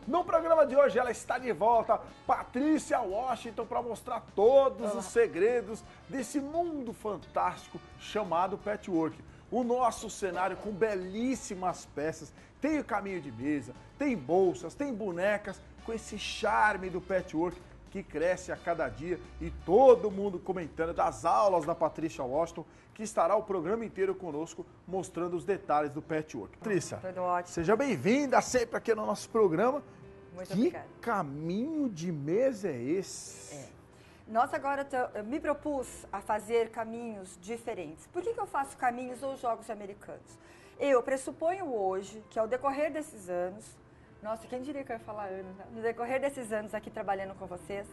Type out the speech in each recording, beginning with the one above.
No programa de hoje ela está de volta, Patrícia Washington, para mostrar todos os segredos desse mundo fantástico chamado patchwork. O nosso cenário com belíssimas peças, tem o caminho de mesa, tem bolsas, tem bonecas, com esse charme do patchwork que cresce a cada dia e todo mundo comentando das aulas da Patrícia Washington, que estará o programa inteiro conosco mostrando os detalhes do patchwork. Patrícia, tudo ótimo. Seja bem-vinda sempre aqui no nosso programa. Muito que obrigada. Caminho de mesa é esse? Nós agora eu me propus a fazer caminhos diferentes. Por que eu faço caminhos ou jogos americanos? Eu pressuponho hoje que ao decorrer desses anos, nossa, quem diria que eu ia falar anos, né? No decorrer desses anos aqui trabalhando com vocês,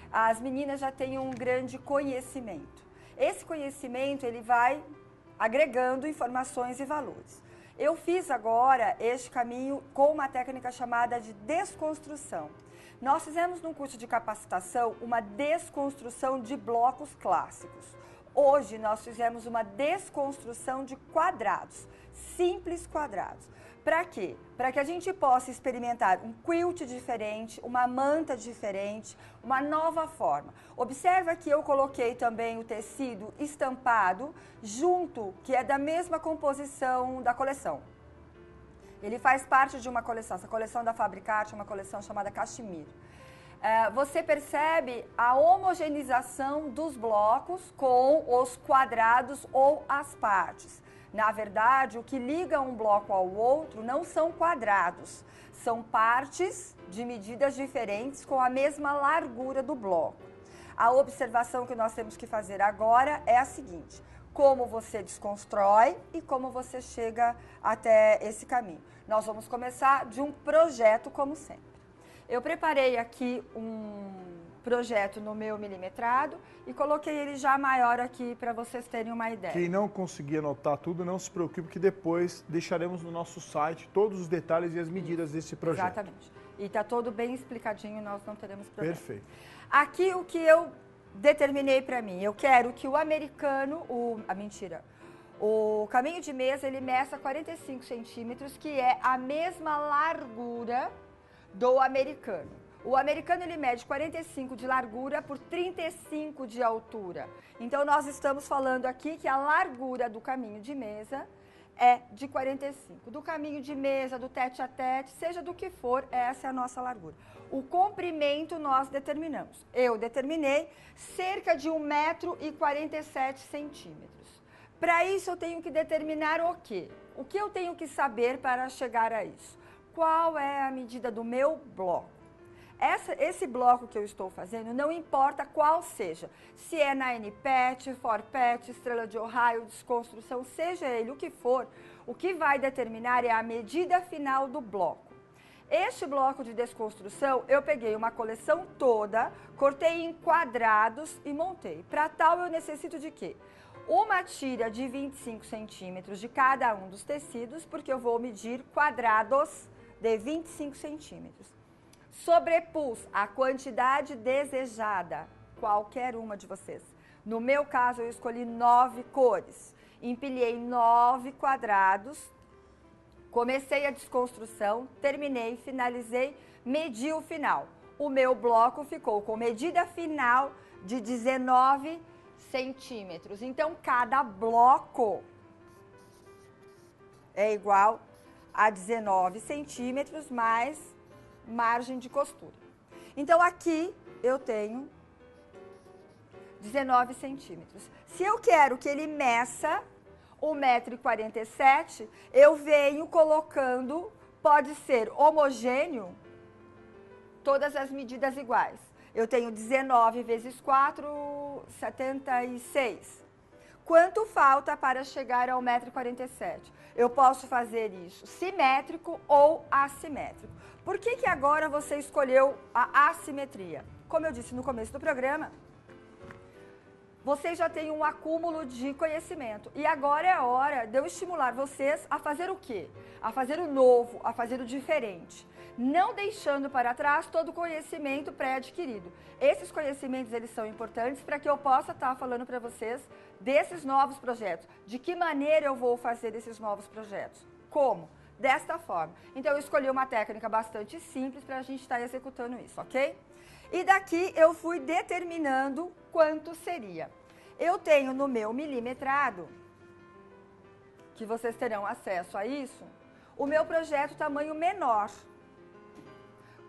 as meninas já têm um grande conhecimento. Esse conhecimento, ele vai agregando informações e valores. Eu fiz agora este caminho com uma técnica chamada de desconstrução. Nós fizemos num curso de capacitação uma desconstrução de blocos clássicos. Hoje nós fizemos uma desconstrução de quadrados, simples quadrados. Para quê? Para que a gente possa experimentar um quilt diferente, uma manta diferente, uma nova forma. Observa que eu coloquei também o tecido estampado junto, que é da mesma composição da coleção. Ele faz parte de uma coleção, essa coleção da Fabricarte é uma coleção chamada Cachemire. Você percebe a homogeneização dos blocos com os quadrados ou as partes. Na verdade, o que liga um bloco ao outro não são quadrados, são partes de medidas diferentes com a mesma largura do bloco. A observação que nós temos que fazer agora é a seguinte: como você desconstrói e como você chega até esse caminho. Nós vamos começar de um projeto, como sempre. Eu preparei aqui um projeto no meu milimetrado e coloquei ele já maior aqui para vocês terem uma ideia. Quem não conseguir anotar tudo, não se preocupe, que depois deixaremos no nosso site todos os detalhes e as medidas desse projeto. Exatamente. E está todo bem explicadinho, nós não teremos problema. Perfeito. Aqui o que eu determinei para mim, eu quero que o americano, o caminho de mesa, ele meça 45 centímetros, que é a mesma largura do americano. O americano, ele mede 45 de largura por 35 de altura. Então, nós estamos falando aqui que a largura do caminho de mesa é de 45. Do caminho de mesa, do tete a tete, seja do que for, essa é a nossa largura. O comprimento nós determinamos. Eu determinei cerca de 1,47 m. Para isso, eu tenho que determinar o quê? O que eu tenho que saber para chegar a isso? Qual é a medida do meu bloco? Esse bloco que eu estou fazendo, não importa qual seja, se é 9-patch, 4-patch, estrela de Ohio, desconstrução, seja ele o que for, o que vai determinar é a medida final do bloco. Este bloco de desconstrução, eu peguei uma coleção toda, cortei em quadrados e montei. Para tal, eu necessito de quê? Uma tira de 25 centímetros de cada um dos tecidos, porque eu vou medir quadrados de 25 centímetros. Sobrepus a quantidade desejada, qualquer uma de vocês. No meu caso, eu escolhi 9 cores. Empilhei 9 quadrados, comecei a desconstrução, terminei, finalizei, medi o final. O meu bloco ficou com medida final de 19 centímetros. Então, cada bloco é igual a 19 centímetros mais margem de costura. Então, aqui eu tenho 19 centímetros. Se eu quero que ele meça 1,47 m, eu venho colocando, pode ser homogêneo, todas as medidas iguais. Eu tenho 19 vezes 4, 76. Quanto falta para chegar ao 1,47 m? Eu posso fazer isso simétrico ou assimétrico. Por que agora você escolheu a assimetria? Como eu disse no começo do programa, vocês já têm um acúmulo de conhecimento. E agora é a hora de eu estimular vocês a fazer o quê? A fazer o novo, a fazer o diferente. Não deixando para trás todo o conhecimento pré-adquirido. Esses conhecimentos, eles são importantes para que eu possa estar falando para vocês desses novos projetos. De que maneira eu vou fazer esses novos projetos? Como? desta forma. Então, eu escolhi uma técnica bastante simples para a gente estar executando isso, ok? E daqui eu fui determinando quanto seria. Eu tenho no meu milimetrado, que vocês terão acesso a isso, o meu projeto tamanho menor,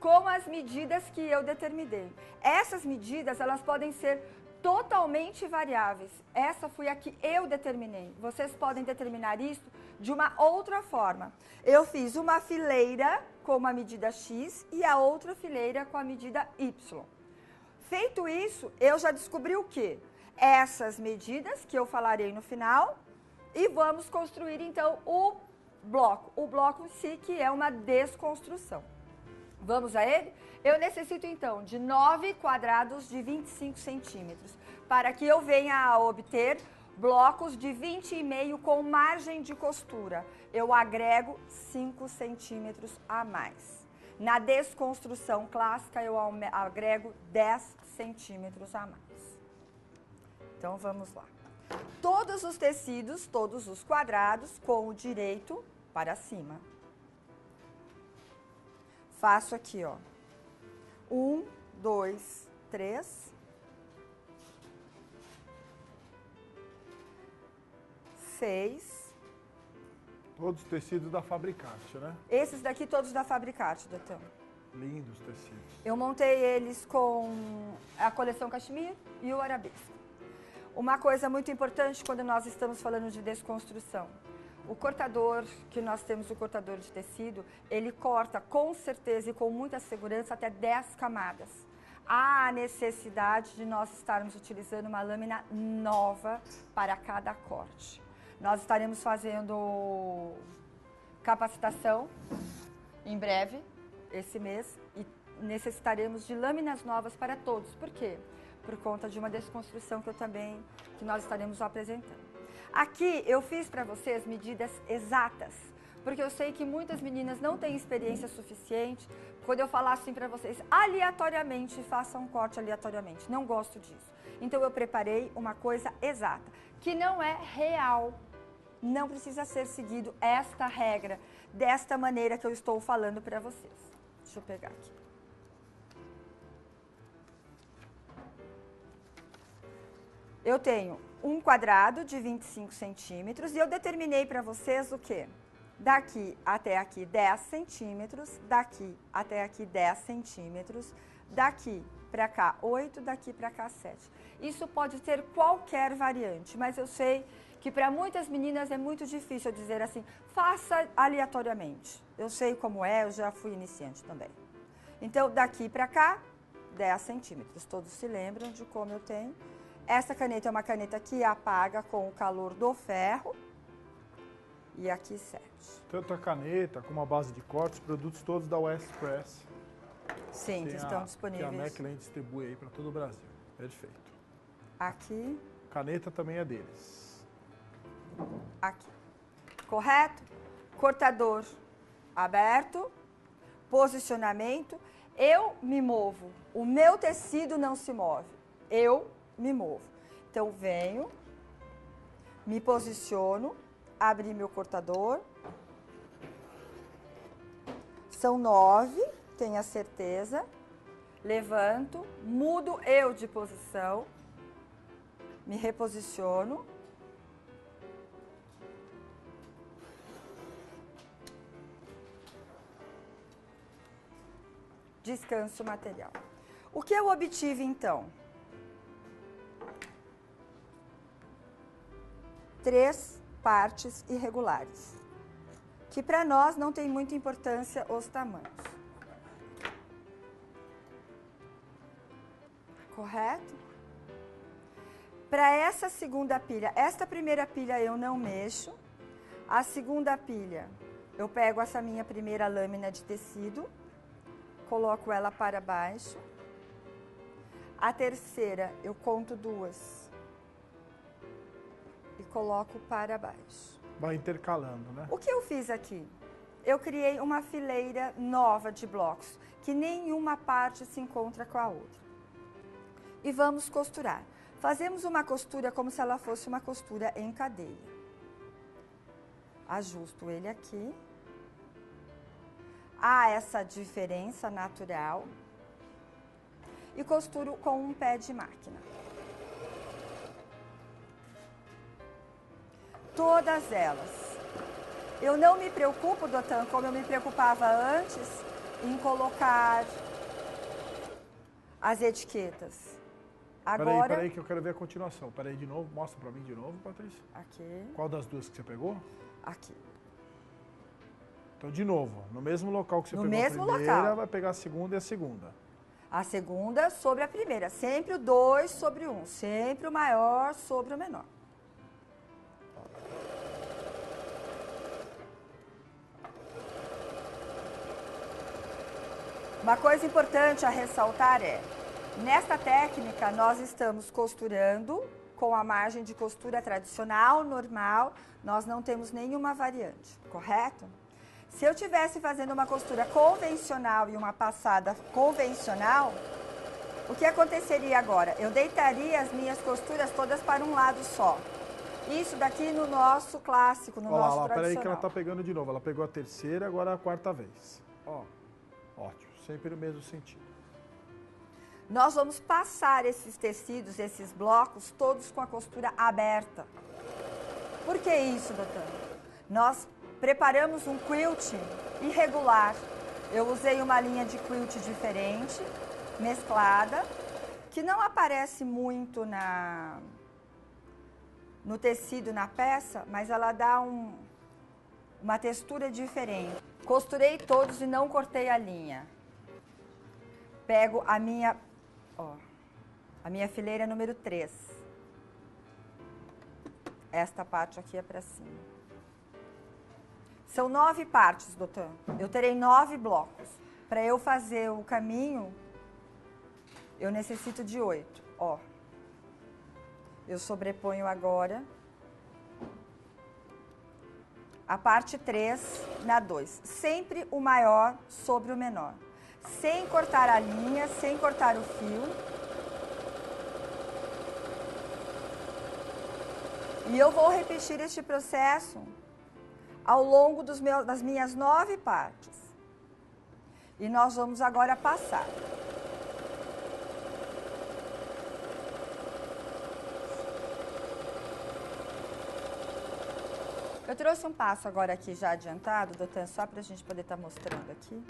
com as medidas que eu determinei. Essas medidas, elas podem ser totalmente variáveis. Essa foi a que eu determinei. Vocês podem determinar isso de uma outra forma. Eu fiz uma fileira com uma medida X e a outra fileira com a medida Y. Feito isso, eu já descobri o quê? Essas medidas que eu falarei no final e vamos construir então o bloco em si, que é uma desconstrução. Vamos a ele? Eu necessito então de 9 quadrados de 25 centímetros para que eu venha a obter blocos de 20,5 com margem de costura. Eu agrego 5 centímetros a mais. Na desconstrução clássica eu agrego 10 centímetros a mais. Então vamos lá. Todos os tecidos, todos os quadrados com o direito para cima. Faço aqui, ó. 1, 2, 3. 6. Todos os tecidos da Fabricarte, né? Esses daqui todos da Fabricarte, doutor. Lindos tecidos. Eu montei eles com a coleção Cachemir e o arabesco. Uma coisa muito importante quando nós estamos falando de desconstrução. O cortador, que nós temos o cortador de tecido, ele corta com certeza e com muita segurança até 10 camadas. Há a necessidade de nós estarmos utilizando uma lâmina nova para cada corte. Nós estaremos fazendo capacitação em breve, esse mês, e necessitaremos de lâminas novas para todos. Por quê? Por conta de uma desconstrução que nós estaremos apresentando. Aqui eu fiz para vocês medidas exatas, porque eu sei que muitas meninas não têm experiência suficiente. Quando eu falar assim para vocês, aleatoriamente, faça um corte aleatoriamente. Não gosto disso. Então eu preparei uma coisa exata, que não é real. Não precisa ser seguido esta regra, desta maneira que eu estou falando para vocês. Deixa eu pegar aqui. Eu tenho um quadrado de 25 centímetros e eu determinei para vocês o quê? Daqui até aqui 10 centímetros, daqui até aqui 10 centímetros, daqui para cá 8, daqui para cá 7. Isso pode ter qualquer variante, mas eu sei que para muitas meninas é muito difícil eu dizer assim, faça aleatoriamente. Eu sei como é, eu já fui iniciante também. Então, daqui para cá, 10 centímetros. Todos se lembram de como eu tenho. Essa caneta é uma caneta que apaga com o calor do ferro. E aqui 7. Tanto a caneta como a base de cortes, produtos todos da West Press. Sim, que estão disponíveis. Que a Mecklin distribui aí para todo o Brasil. Perfeito. Aqui. Caneta também é deles. Aqui. Correto? Cortador aberto. Posicionamento. Eu me movo. O meu tecido não se move. Eu me movo. Então, venho, me posiciono, abri meu cortador. São 9, tenha certeza. Levanto, mudo eu de posição, me reposiciono. Descanso o material. O que eu obtive, então? 3 partes irregulares, que para nós não tem muita importância os tamanhos. Correto? Para essa segunda pilha, esta primeira pilha eu não mexo. A segunda pilha, eu pego essa minha primeira lâmina de tecido, coloco ela para baixo. A terceira, eu conto 2. E coloco para baixo. Vai intercalando, né? O que eu fiz aqui? Eu criei uma fileira nova de blocos, que nenhuma parte se encontra com a outra. E vamos costurar. Fazemos uma costura como se ela fosse uma costura em cadeia. Ajusto ele aqui. há essa diferença natural e costuro com um pé de máquina. Todas elas. Eu não me preocupo, Dotan, como eu me preocupava antes, em colocar as etiquetas. Agora... Peraí que eu quero ver a continuação. Peraí de novo, mostra pra mim de novo, Patrícia. Aqui. Qual das duas que você pegou? Aqui. Então, de novo, no mesmo local que você No pegou mesmo a primeira, local. vai pegar a segunda e a segunda. A segunda sobre a primeira. Sempre o 2 sobre 1. Sempre o maior sobre o menor. Uma coisa importante a ressaltar é, nesta técnica nós estamos costurando com a margem de costura tradicional, normal, nós não temos nenhuma variante, correto? Se eu estivesse fazendo uma costura convencional e uma passada convencional, o que aconteceria agora? Eu deitaria as minhas costuras todas para um lado só. Isso daqui no nosso clássico, no nosso tradicional. Peraí que ela tá pegando de novo. Ela pegou a terceira, agora a quarta vez. Ó, ótimo. Sempre no mesmo sentido. Nós vamos passar esses tecidos, esses blocos, todos com a costura aberta. Por que isso, doutor? Nós preparamos um quilt irregular. Eu usei uma linha de quilt diferente, mesclada, que não aparece muito no tecido, na peça, mas ela dá uma textura diferente. Costurei todos e não cortei a linha. Pego a minha fileira número 3. Esta parte aqui é para cima. São 9 partes, doutor. Eu terei 9 blocos. Para eu fazer o caminho, eu necessito de 8. Ó. Eu sobreponho agora a parte 3 na 2. Sempre o maior sobre o menor. Sem cortar a linha, sem cortar o fio. E eu vou repetir este processo ao longo das minhas 9 partes. E nós vamos agora passar. Eu trouxe um passo agora aqui já adiantado, doutor, só para a gente poder estar mostrando aqui.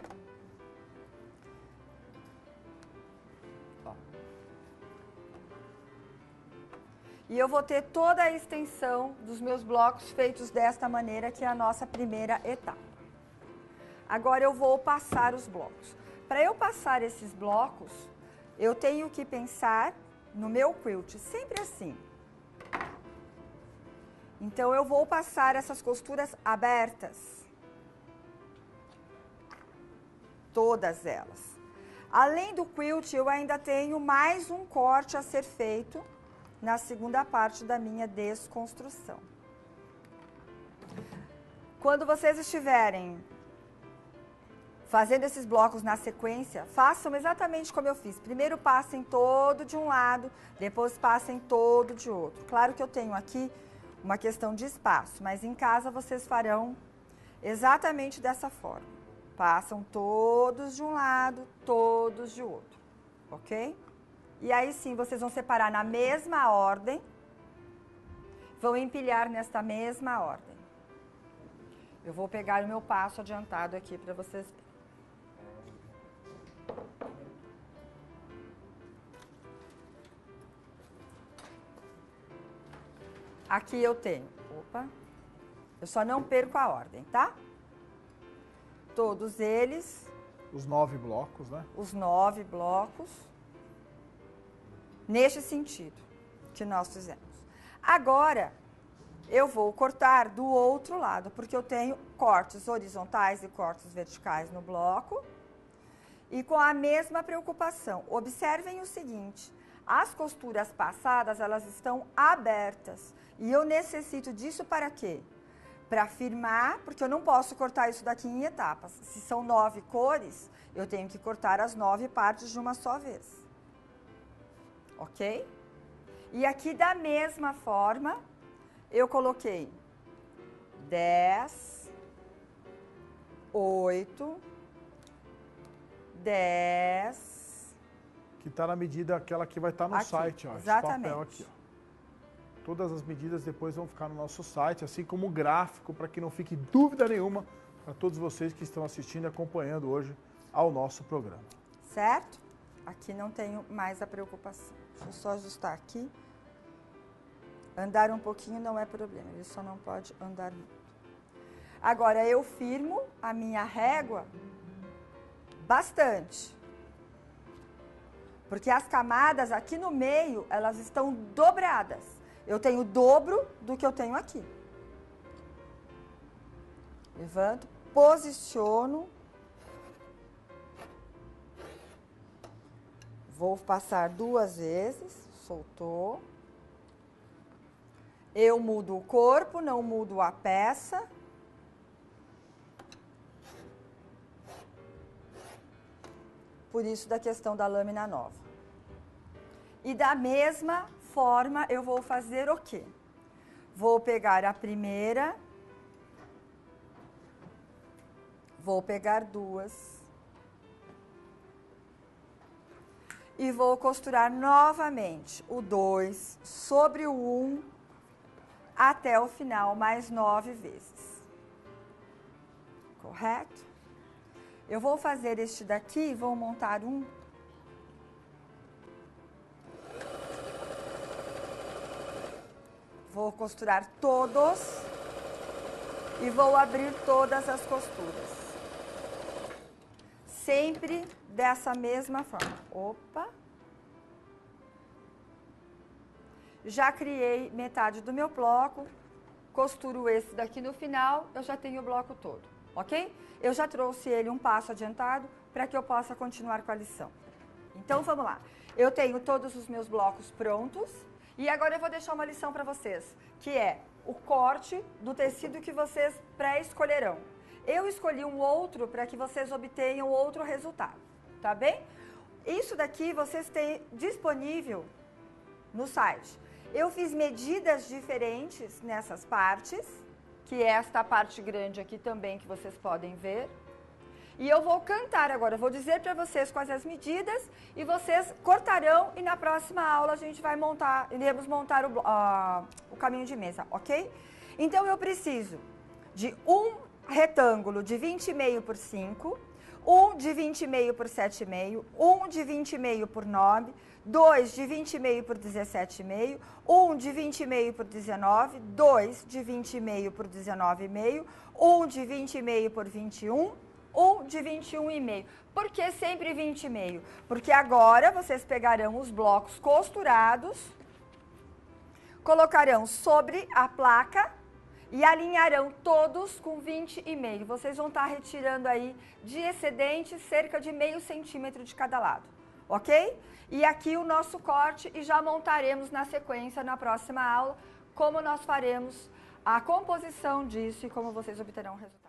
E eu vou ter toda a extensão dos meus blocos feitos desta maneira, que é a nossa primeira etapa. Agora eu vou passar os blocos. Para eu passar esses blocos, eu tenho que pensar no meu quilt, sempre assim. Então eu vou passar essas costuras abertas. Todas elas. Além do quilt, eu ainda tenho mais um corte a ser feito na segunda parte da minha desconstrução. Quando vocês estiverem fazendo esses blocos na sequência, façam exatamente como eu fiz. Primeiro passem todo de um lado, depois passem todo de outro. Claro que eu tenho aqui uma questão de espaço, mas em casa vocês farão exatamente dessa forma. Passam todos de um lado, todos de outro, ok? E aí sim, vocês vão separar na mesma ordem, vão empilhar nesta mesma ordem. Eu vou pegar o meu passo adiantado aqui para vocês verem. Aqui eu tenho, eu só não perco a ordem, tá? Todos eles. Os 9 blocos, né? Os 9 blocos. Neste sentido que nós fizemos. Agora, eu vou cortar do outro lado, porque eu tenho cortes horizontais e cortes verticais no bloco. E com a mesma preocupação. Observem o seguinte, as costuras passadas, elas estão abertas. E eu necessito disso para quê? Para firmar, porque eu não posso cortar isso daqui em etapas. Se são 9 cores, eu tenho que cortar as 9 partes de uma só vez. Ok? E aqui da mesma forma, eu coloquei 10, 8, 10. Que está na medida aquela que vai estar no Aqui, site, ó. exatamente. Esse papel aqui, ó. Todas as medidas depois vão ficar no nosso site, assim como o gráfico, para que não fique dúvida nenhuma para todos vocês que estão assistindo e acompanhando hoje ao nosso programa. Certo? Aqui não tenho mais a preocupação. Deixa eu só ajustar aqui. Andar um pouquinho não é problema, ele só não pode andar muito. Agora, eu firmo a minha régua bastante. Porque as camadas aqui no meio, elas estão dobradas. Eu tenho o dobro do que eu tenho aqui. Levanto, posiciono. Vou passar 2 vezes, soltou. Eu mudo o corpo, não mudo a peça. Por isso da questão da lâmina nova. E da mesma forma eu vou fazer o quê? Vou pegar a primeira, vou pegar 2 e vou costurar novamente o 2 sobre o 1 até o final mais 9 vezes. Correto? Eu vou fazer este daqui, vou montar um. Vou costurar todos e vou abrir todas as costuras. Sempre dessa mesma forma. Opa! Já criei metade do meu bloco, costuro esse daqui no final, eu já tenho o bloco todo, ok? Eu já trouxe ele um passo adiantado para que eu possa continuar com a lição. Então, vamos lá. Eu tenho todos os meus blocos prontos e agora eu vou deixar uma lição para vocês, que é o corte do tecido que vocês pré-escolherão. Eu escolhi um outro para que vocês obtenham outro resultado, tá bem? Isso daqui vocês têm disponível no site. Eu fiz medidas diferentes nessas partes, que é esta parte grande aqui também que vocês podem ver. E eu vou cantar agora, eu vou dizer para vocês quais as medidas e vocês cortarão e na próxima aula a gente vai montar, iremos montar o caminho de mesa, ok? Então eu preciso de um retângulo de 20,5 por 5, um de 20,5 por 7,5, um de 20,5 por 9, 2 de 20,5 por 17,5, um de 20,5 por 19, 2 de 20,5 por 19,5, um de 20,5 por 21, um de 21,5. Por que sempre 20,5? Porque agora vocês pegarão os blocos costurados, colocarão sobre a placa e alinharão todos com 20,5. Vocês vão estar retirando aí de excedente cerca de meio centímetro de cada lado, ok? E aqui o nosso corte e já montaremos na sequência, na próxima aula, como nós faremos a composição disso e como vocês obterão o resultado.